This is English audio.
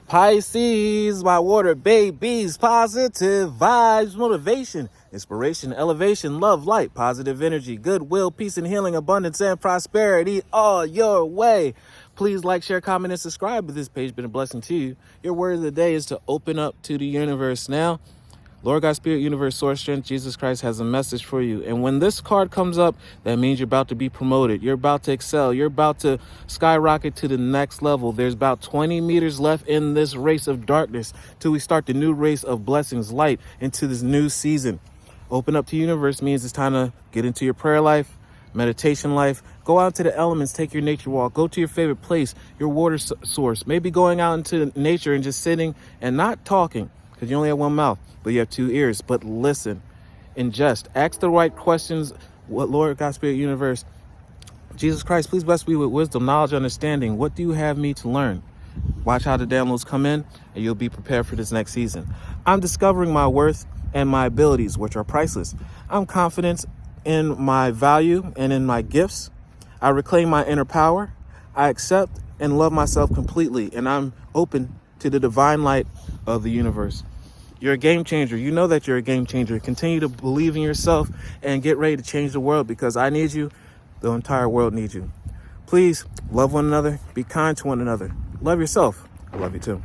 Pisces, my water babies, positive vibes, motivation, inspiration, elevation, love, light, positive energy, goodwill, peace and healing, abundance and prosperity all your way. Please like, share, comment, and subscribe if this page has been a blessing to you. Your word of the day is to open up to the universe now. Lord God, Spirit, Universe, Source, Strength, Jesus Christ has a message for you. And when this card comes up, that means you're about to be promoted. You're about to excel. You're about to skyrocket to the next level. There's about 20 meters left in this race of darkness till we start the new race of blessings, light, into this new season. Open up to universe means it's time to get into your prayer life, meditation life. Go out to the elements, take your nature walk, go to your favorite place, your water source. Maybe going out into nature and just sitting and not talking, because you only have one mouth, but you have two ears. But listen, ingest, ask the right questions. What, Lord God, Spirit, Universe, Jesus Christ, please bless me with wisdom, knowledge, understanding. What do you have me to learn? Watch how the downloads come in, and you'll be prepared for this next season. I'm discovering my worth and my abilities, which are priceless. I'm confident in my value and in my gifts. I reclaim my inner power. I accept and love myself completely, and I'm open to the divine light of the universe. You're a game changer. You know that you're a game changer. Continue to believe in yourself and get ready to change the world, because I need you. The entire world needs you. Please love one another. Be kind to one another. Love yourself. I love you too.